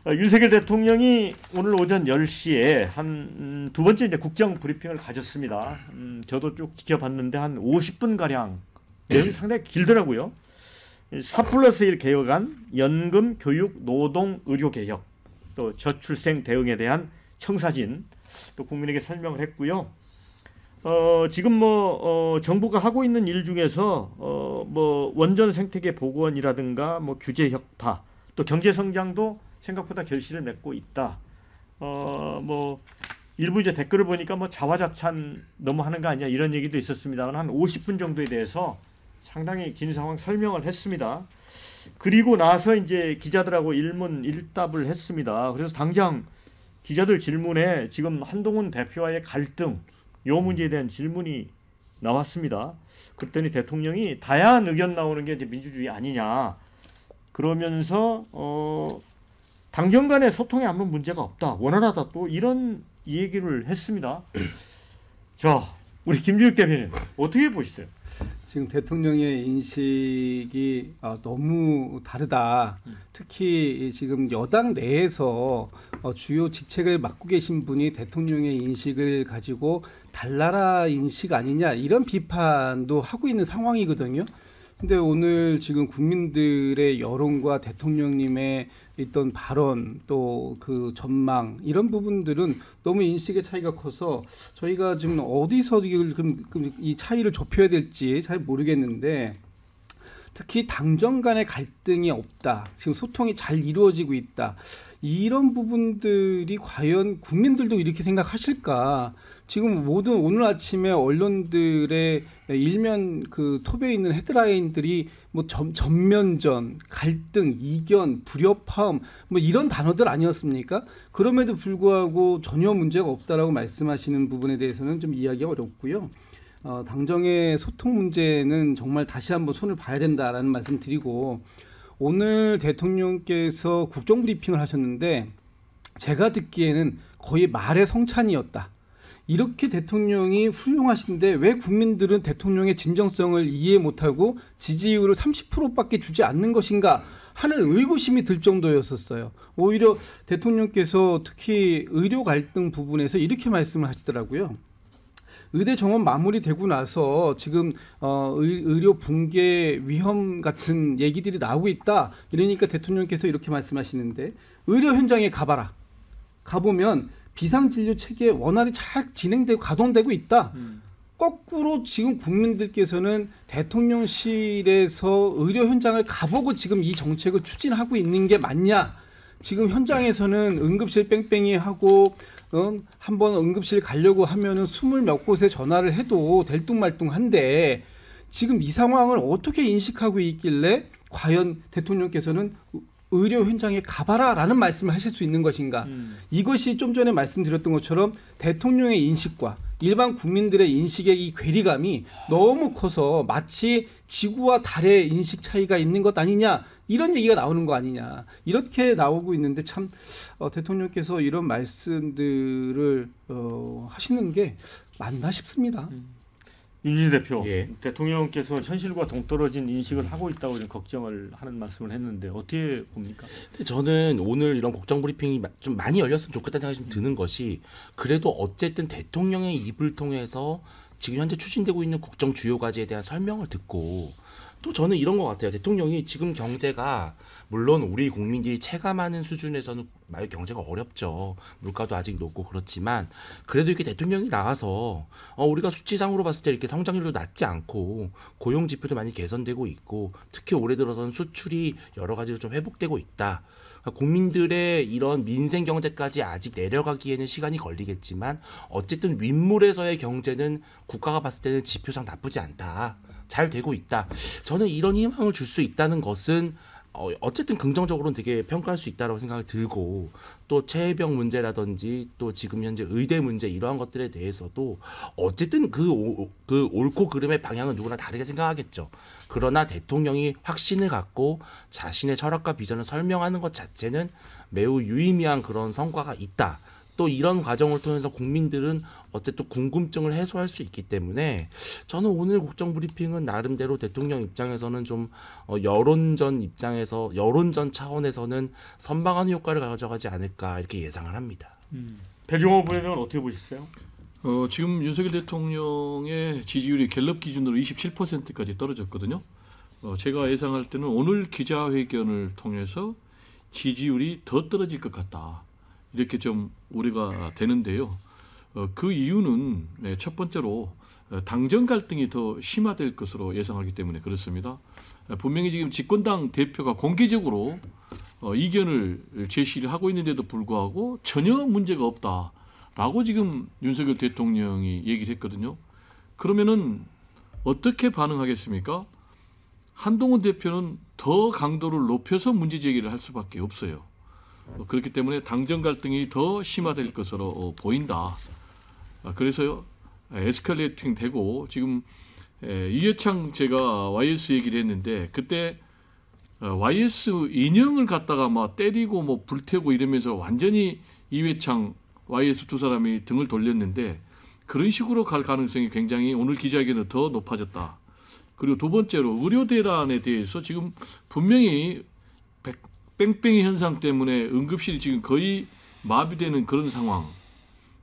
윤석열 대통령이 오늘 오전 10시에 한 두 번째 이제 국정 브리핑을 가졌습니다. 저도 쭉 지켜봤는데 한 50분 가량 내용이 상당히 길더라고요. 4+1 개혁안, 연금, 교육, 노동, 의료 개혁, 또 저출생 대응에 대한 청사진, 또 국민에게 설명을 했고요. 지금 정부가 하고 있는 일 중에서 원전 생태계 복원이라든가 규제 혁파, 또 경제 성장도 생각보다 결실을 맺고 있다. 일부 이제 댓글을 보니까 자화자찬 너무 하는 거 아니야 이런 얘기도 있었습니다만 한 50분 정도에 대해서 상당히 긴 상황 설명을 했습니다. 그리고 나서 이제 기자들하고 일문일답을 했습니다. 그래서 당장 기자들 질문에 지금 한동훈 대표와의 갈등, 요 문제에 대한 질문이 나왔습니다. 그랬더니 대통령이 다양한 의견 나오는 게 이제 민주주의 아니냐. 그러면서 당정 간의 소통에 아무 문제가 없다. 원활하다. 또 이런 얘기를 했습니다. 자, 우리 김준욱 대표님 어떻게 보시세요? 지금 대통령의 인식이 너무 다르다. 특히 지금 여당 내에서 주요 직책을 맡고 계신 분이 대통령의 인식을 가지고 달나라 인식 아니냐 이런 비판도 하고 있는 상황이거든요. 근데 오늘 지금 국민들의 여론과 대통령님의 있던 발언 또 그 전망 이런 부분들은 너무 인식의 차이가 커서 저희가 지금 어디서 이 차이를 좁혀야 될지 잘 모르겠는데 특히 당정 간의 갈등이 없다. 지금 소통이 잘 이루어지고 있다. 이런 부분들이 과연 국민들도 이렇게 생각하실까? 지금 모든 오늘 아침에 언론들의 일면 그 톱에 있는 헤드라인들이 전면전, 갈등, 이견, 불협화음 이런 단어들 아니었습니까? 그럼에도 불구하고 전혀 문제가 없다라고 말씀하시는 부분에 대해서는 좀 이해하기가 어렵고요. 당정의 소통 문제는 정말 다시 한번 손을 봐야 된다라는 말씀 드리고 오늘 대통령께서 국정브리핑을 하셨는데 제가 듣기에는 거의 말의 성찬이었다. 이렇게 대통령이 훌륭하신데 왜 국민들은 대통령의 진정성을 이해 못하고 지지율을 30%밖에 주지 않는 것인가 하는 의구심이 들 정도였었어요. 오히려 대통령께서 특히 의료 갈등 부분에서 이렇게 말씀을 하시더라고요. 의대 정원 마무리되고 나서 지금 의료 붕괴 위험 같은 얘기들이 나오고 있다. 이러니까 대통령께서 이렇게 말씀하시는데 의료 현장에 가봐라. 가보면 비상진료 체계 원활히 잘 진행되고 가동되고 있다. 거꾸로 지금 국민들께서는 대통령실에서 의료 현장을 가보고 지금 이 정책을 추진하고 있는 게 맞냐. 지금 현장에서는 응급실 뺑뺑이 하고 한번 응급실 가려고 하면은 20몇 곳에 전화를 해도 될뚱말뚱한데 지금 이 상황을 어떻게 인식하고 있길래 과연 대통령께서는 의료 현장에 가봐라 라는 말씀을 하실 수 있는 것인가. 이것이 좀 전에 말씀드렸던 것처럼 대통령의 인식과 일반 국민들의 인식의 이 괴리감이 너무 커서 마치 지구와 달의 인식 차이가 있는 것 아니냐 이런 얘기가 나오는 거 아니냐 이렇게 나오고 있는데 참 대통령께서 이런 말씀들을 하시는 게 맞나 싶습니다. 윤진희 대표, 예. 대통령께서 현실과 동떨어진 인식을 하고 있다고 걱정을 하는 말씀을 했는데 어떻게 봅니까? 저는 오늘 이런 국정 브리핑이 좀 많이 열렸으면 좋겠다는 생각이 좀 드는 것이 그래도 어쨌든 대통령의 입을 통해서 지금 현재 추진되고 있는 국정 주요 과제에 대한 설명을 듣고 또 저는 이런 것 같아요. 대통령이 지금 경제가 물론 우리 국민들이 체감하는 수준에서는 말 경제가 어렵죠. 물가도 아직 높고 그렇지만 그래도 이렇게 대통령이 나와서 우리가 수치상으로 봤을 때 이렇게 성장률도 낮지 않고 고용 지표도 많이 개선되고 있고 특히 올해 들어서는 수출이 여러 가지로 좀 회복되고 있다. 국민들의 이런 민생 경제까지 아직 내려가기에는 시간이 걸리겠지만 어쨌든 윗물에서의 경제는 국가가 봤을 때는 지표상 나쁘지 않다. 잘 되고 있다. 저는 이런 희망을 줄 수 있다는 것은 어쨌든 긍정적으로는 되게 평가할 수 있다고 생각이 들고 또 체해병 문제라든지 또 지금 현재 의대 문제 이러한 것들에 대해서도 어쨌든 그 옳고 그름의 방향은 누구나 다르게 생각하겠죠. 그러나 대통령이 확신을 갖고 자신의 철학과 비전을 설명하는 것 자체는 매우 유의미한 그런 성과가 있다. 또 이런 과정을 통해서 국민들은 어쨌든 궁금증을 해소할 수 있기 때문에 저는 오늘 국정 브리핑은 나름대로 대통령 입장에서는 좀 여론전 차원에서는 선방하는 효과를 가져가지 않을까 이렇게 예상을 합니다. 배종호 부회장은 어떻게 보셨어요? 지금 윤석열 대통령의 지지율이 갤럽 기준으로 27%까지 떨어졌거든요. 제가 예상할 때는 오늘 기자회견을 통해서 지지율이 더 떨어질 것 같다. 이렇게 좀 우려가 되는데요. 그 이유는 첫 번째로 당정 갈등이 더 심화될 것으로 예상하기 때문에 그렇습니다. 분명히 지금 집권당 대표가 공개적으로 이견을 제시를 하고 있는데도 불구하고 전혀 문제가 없다라고 지금 윤석열 대통령이 얘기를 했거든요. 그러면은 어떻게 반응하겠습니까? 한동훈 대표는 더 강도를 높여서 문제 제기를 할 수밖에 없어요. 그렇기 때문에 당정 갈등이 더 심화될 것으로 보인다. 그래서 에스컬레이팅 되고 지금 이해창 제가 YS 얘기를 했는데 그때 YS 인형을 갖다가 막 때리고 뭐 불태우고 이러면서 완전히 이회창 YS 두 사람이 등을 돌렸는데 그런 식으로 갈 가능성이 굉장히 오늘 기자회견은 더 높아졌다. 그리고 두 번째로 의료 대란에 대해서 지금 분명히 뺑뺑이 현상 때문에 응급실이 지금 거의 마비되는 그런 상황.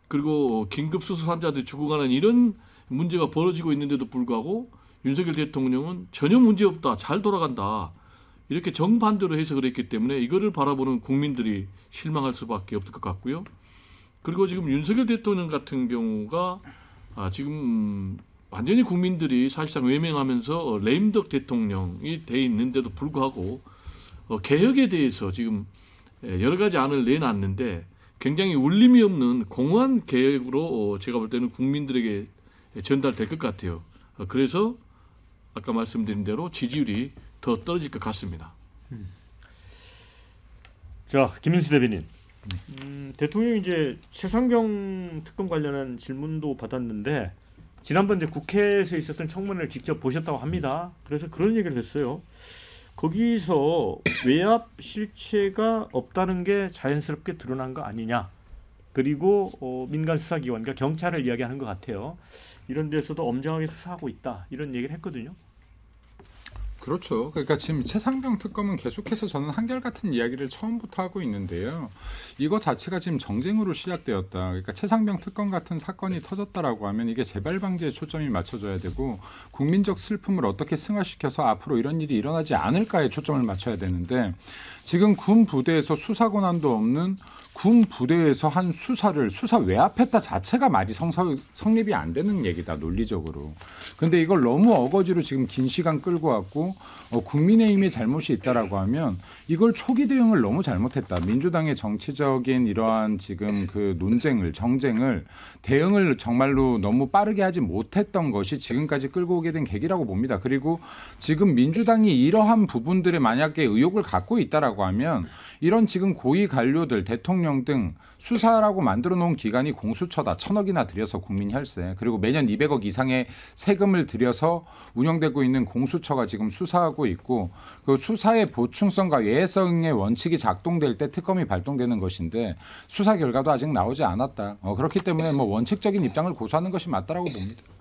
그리고 긴급 수술 환자들이 죽어가는 이런 문제가 벌어지고 있는데도 불구하고 윤석열 대통령은 전혀 문제 없다. 잘 돌아간다. 이렇게 정반대로 해석을 했기 때문에 이거를 바라보는 국민들이 실망할 수밖에 없을 것 같고요. 그리고 지금 윤석열 대통령 같은 경우가 지금 완전히 국민들이 사실상 외면하면서 레임덕 대통령이 돼 있는데도 불구하고 개혁에 대해서 지금 여러 가지 안을 내놨는데 굉장히 울림이 없는 공허한 개혁으로 제가 볼 때는 국민들에게 전달될 것 같아요. 그래서 아까 말씀드린 대로 지지율이 더 떨어질 것 같습니다. 자, 김인수 대변인. 대통령이 이제 최상병 특검 관련한 질문도 받았는데 지난번 이제 국회에서 있었던 청문회를 직접 보셨다고 합니다. 그래서 그런 얘기를 했어요. 거기서 외압 실체가 없다는 게 자연스럽게 드러난 거 아니냐. 그리고 민간 수사기관과 경찰을 이야기하는 것 같아요. 이런 데서도 엄정하게 수사하고 있다. 이런 얘기를 했거든요. 그렇죠. 그러니까 지금 최상병 특검은 계속해서 저는 한결같은 이야기를 처음부터 하고 있는데요. 이거 자체가 지금 정쟁으로 시작되었다. 그러니까 최상병 특검 같은 사건이 터졌다라고 하면 이게 재발 방지에 초점이 맞춰져야 되고 국민적 슬픔을 어떻게 승화시켜서 앞으로 이런 일이 일어나지 않을까에 초점을 맞춰야 되는데 지금 군 부대에서 수사 권한도 없는 군 부대에서 한 수사를 수사 외압했다 자체가 말이 성립이 안 되는 얘기다 논리적으로. 근데 이걸 너무 어거지로 지금 긴 시간 끌고 왔고 국민의힘의 잘못이 있다라고 하면 이걸 초기 대응을 너무 잘못했다. 민주당의 정치적인 이러한 지금 그 정쟁을 대응을 정말로 너무 빠르게 하지 못했던 것이 지금까지 끌고 오게 된 계기라고 봅니다. 그리고 지금 민주당이 이러한 부분들에 만약에 의혹을 갖고 있다라고 하면 이런 지금 고위 관료들 대통령 등 수사라고 만들어 놓은 기관이 공수처다. 1,000억이나 들여서 국민 혈세 그리고 매년 200억 이상의 세금을 들여서 운영되고 있는 공수처가 지금 수사하고 있고 그 수사의 보충성과 예외성의 원칙이 작동될 때 특검이 발동되는 것인데 수사 결과도 아직 나오지 않았다. 그렇기 때문에 뭐 원칙적인 입장을 고수하는 것이 맞다라고 봅니다.